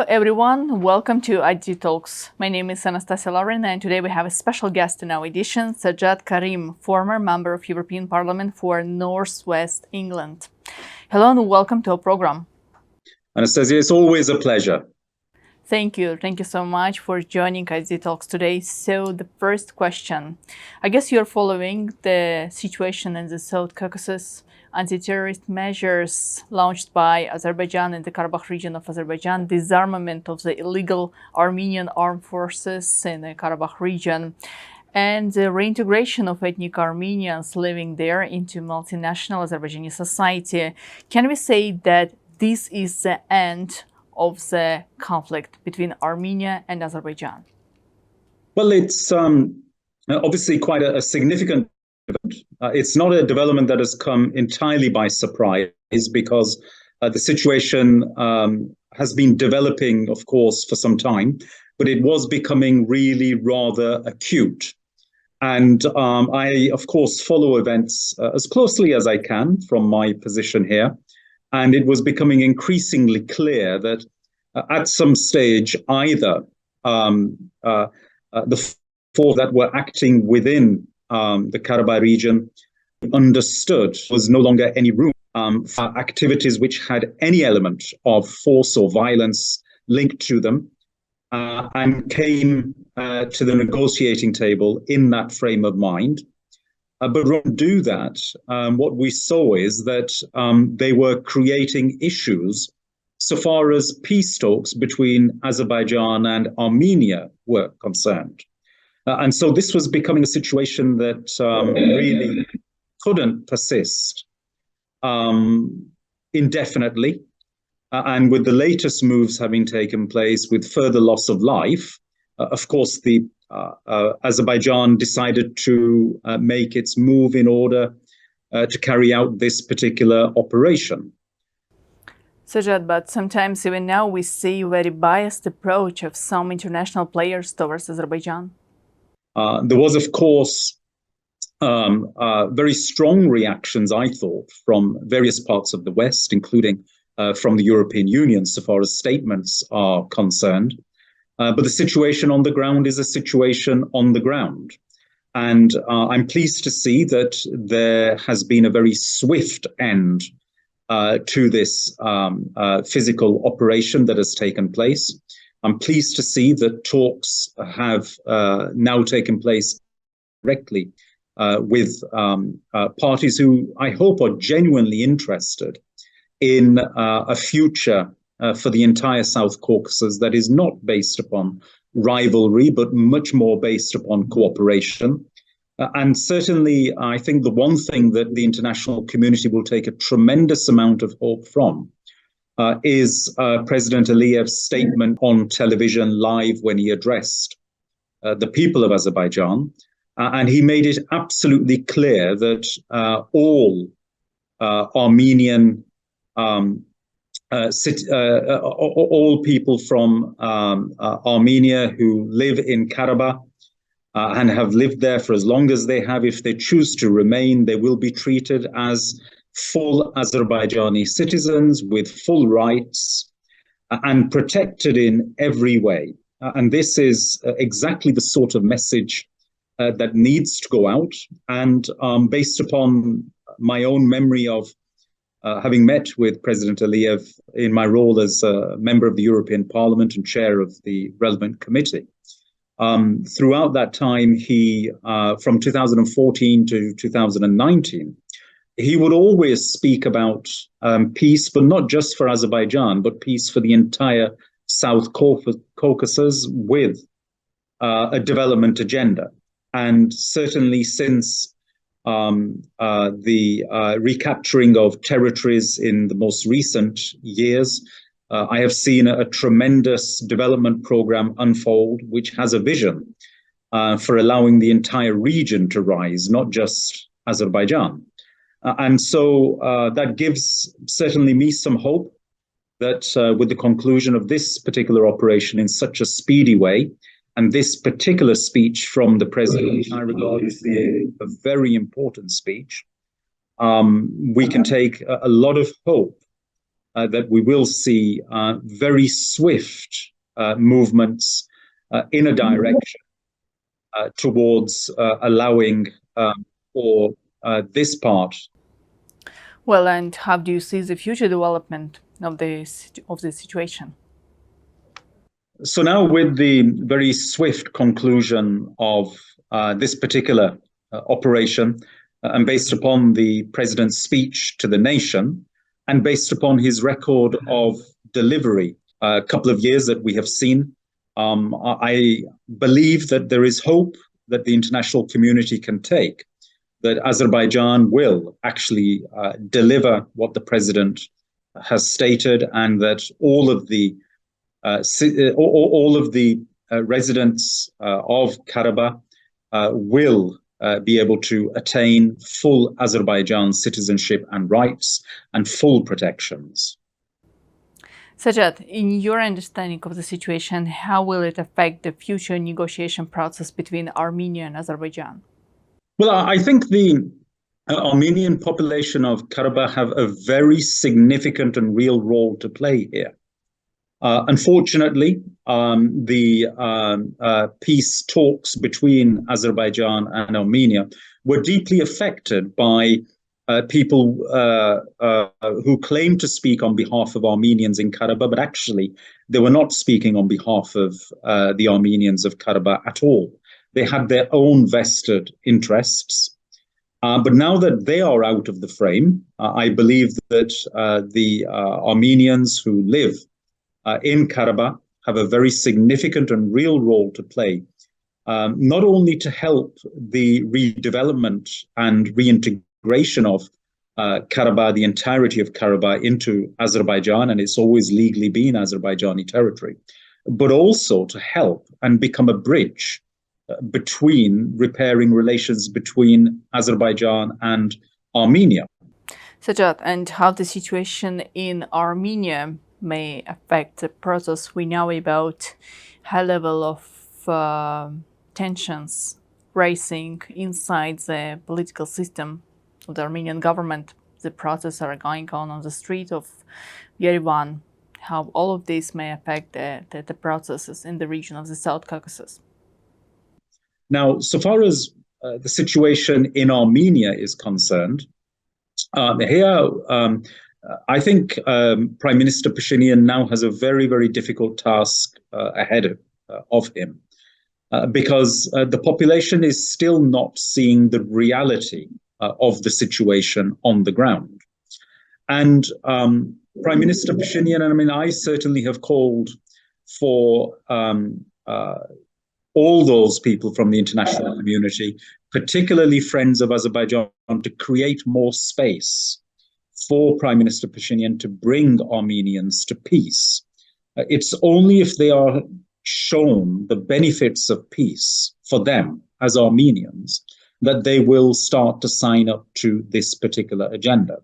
everyone, welcome to IT Talks. My name is Anastasia Lauren, and today we have a special guest in our edition, Sajjad Karim, former member of European Parliament for Northwest England. Hello and welcome to our program. Anastasia, it's always a pleasure. Thank you. Thank you so much for joining IT Talks today. So the first question, I guess you're following the situation in the South Caucasus, anti-terrorist measures launched by Azerbaijan in the Karabakh region of Azerbaijan, disarmament of the illegal Armenian armed forces in the Karabakh region, and the reintegration of ethnic Armenians living there into multinational Azerbaijani society. Can we say that this is the end of the conflict between Armenia and Azerbaijan? Well, it's obviously quite a significant event. It's not a development that has come entirely by surprise because the situation has been developing, of course, for some time, but it was becoming really rather acute. And I, of course, follow events as closely as I can from my position here. And it was becoming increasingly clear that at some stage, either the forces that were acting within the Karabakh region understood was no longer any room for activities which had any element of force or violence linked to them, and came to the negotiating table in that frame of mind. But rather than do that, what we saw is that they were creating issues so far as peace talks between Azerbaijan and Armenia were concerned. And so this was becoming a situation that really couldn't persist indefinitely. And with the latest moves having taken place with further loss of life, of course, the Azerbaijan decided to make its move in order to carry out this particular operation. Sajjad, but sometimes even now we see a very biased approach of some international players towards Azerbaijan. There was, of course, very strong reactions, I thought, from various parts of the West, including from the European Union, so far as statements are concerned. But the situation on the ground is a situation on the ground. And I'm pleased to see that there has been a very swift end to this physical operation that has taken place. I'm pleased to see that talks have now taken place directly with parties who I hope are genuinely interested in a future for the entire South Caucasus that is not based upon rivalry, but much more based upon cooperation. And certainly, I think the one thing that the international community will take a tremendous amount of hope from is President Aliyev's statement on television live when he addressed the people of Azerbaijan. And he made it absolutely clear that all Armenian all people from Armenia who live in Karabakh and have lived there for as long as they have, if they choose to remain, they will be treated as full Azerbaijani citizens with full rights and protected in every way. And this is exactly the sort of message that needs to go out. And based upon my own memory of having met with President Aliyev in my role as a member of the European Parliament and chair of the relevant committee, throughout that time, he, from 2014 to 2019, he would always speak about peace, but not just for Azerbaijan, but peace for the entire South Caucasus with a development agenda. And certainly since the recapturing of territories in the most recent years, I have seen a tremendous development program unfold, which has a vision for allowing the entire region to rise, not just Azerbaijan. And so that gives certainly me some hope that with the conclusion of this particular operation in such a speedy way, and this particular speech from the president, I regard as being a very important speech, we can take a lot of hope that we will see very swift movements in a direction towards allowing for this part. Well, and how do you see the future development of this situation? So now, with the very swift conclusion of this particular operation, and based upon the president's speech to the nation, and based upon his record of delivery, a couple of years that we have seen, I believe that there is hope that the international community can take, that Azerbaijan will actually deliver what the president has stated, and that all of the residents of Karabakh will be able to attain full Azerbaijan citizenship and rights and full protections. Sajjad, in your understanding of the situation, how will it affect the future negotiation process between Armenia and Azerbaijan? Well, I think the Armenian population of Karabakh have a very significant and real role to play here. Unfortunately, the peace talks between Azerbaijan and Armenia were deeply affected by people who claim to speak on behalf of Armenians in Karabakh, but actually they were not speaking on behalf of the Armenians of Karabakh at all. They had their own vested interests. But now that they are out of the frame, I believe that the Armenians who live in Karabakh have a very significant and real role to play, not only to help the redevelopment and reintegration of Karabakh, the entirety of Karabakh, into Azerbaijan, and it's always legally been Azerbaijani territory, but also to help and become a bridge between repairing relations between Azerbaijan and Armenia. Sajjad, and how the situation in Armenia may affect the process. We know about high level of tensions rising inside the political system of the Armenian government. The protests are going on the street of Yerevan. How all of this may affect the processes in the region of the South Caucasus. Now, so far as the situation in Armenia is concerned, here I think Prime Minister Pashinyan now has a very, very difficult task ahead of him because the population is still not seeing the reality of the situation on the ground. And Prime Minister Pashinyan, I mean, I certainly have called for all those people from the international community, particularly friends of Azerbaijan, to create more space for Prime Minister Pashinyan to bring Armenians to peace. It's only if they are shown the benefits of peace for them as Armenians that they will start to sign up to this particular agenda.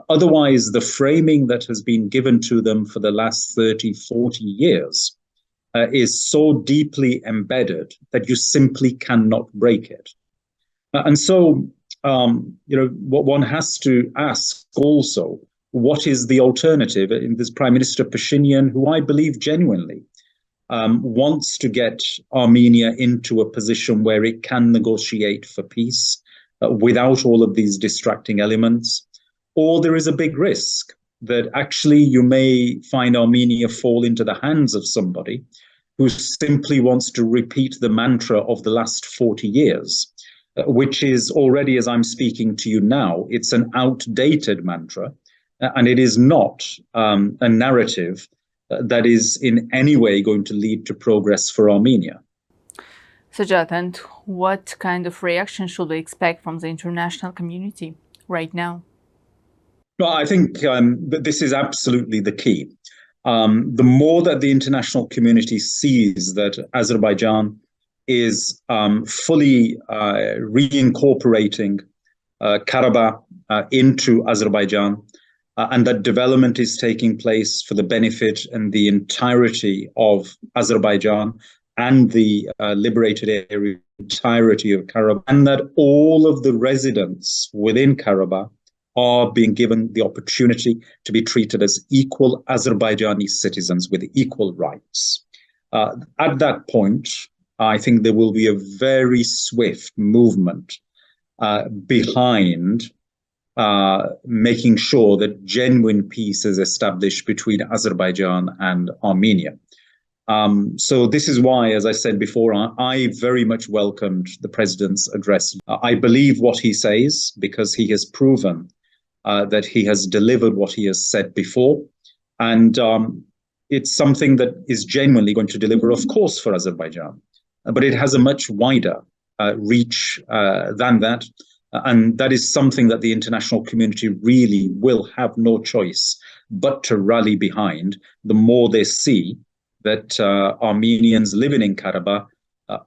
Otherwise, the framing that has been given to them for the last 30, 40 years is so deeply embedded that you simply cannot break it. And so, what one has to ask also, what is the alternative? In this Prime Minister Pashinyan, who I believe genuinely wants to get Armenia into a position where it can negotiate for peace without all of these distracting elements, or there is a big risk that actually you may find Armenia fall into the hands of somebody who simply wants to repeat the mantra of the last 40 years, which is already, as I'm speaking to you now, it's an outdated mantra, and it is not a narrative that is in any way going to lead to progress for Armenia. Sajjad, and what kind of reaction should we expect from the international community right now? Well, I think that this is absolutely the key. The more that the international community sees that Azerbaijan is fully reincorporating Karabakh into Azerbaijan, and that development is taking place for the benefit and the entirety of Azerbaijan and the liberated area, entirety of Karabakh, and that all of the residents within Karabakh are being given the opportunity to be treated as equal Azerbaijani citizens with equal rights. At that point, I think there will be a very swift movement behind making sure that genuine peace is established between Azerbaijan and Armenia. So this is why, as I said before, I very much welcomed the president's address. I believe what he says because he has proven that he has delivered what he has said before. And it's something that is genuinely going to deliver, of course, for Azerbaijan. But it has a much wider reach than that. And that is something that the international community really will have no choice but to rally behind the more they see that Armenians living in Karabakh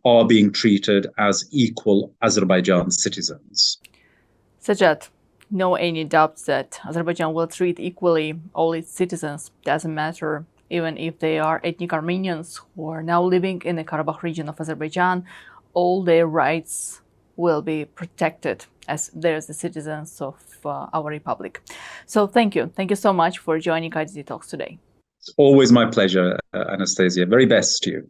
are being treated as equal Azerbaijan citizens. Sajjad, no any doubts that Azerbaijan will treat equally all its citizens, doesn't matter, even if they are ethnic Armenians who are now living in the Karabakh region of Azerbaijan, all their rights will be protected as they're the citizens of our republic. So thank you. Thank you so much for joining IDT Talks today. It's always my pleasure, Anastasia. Very best to you.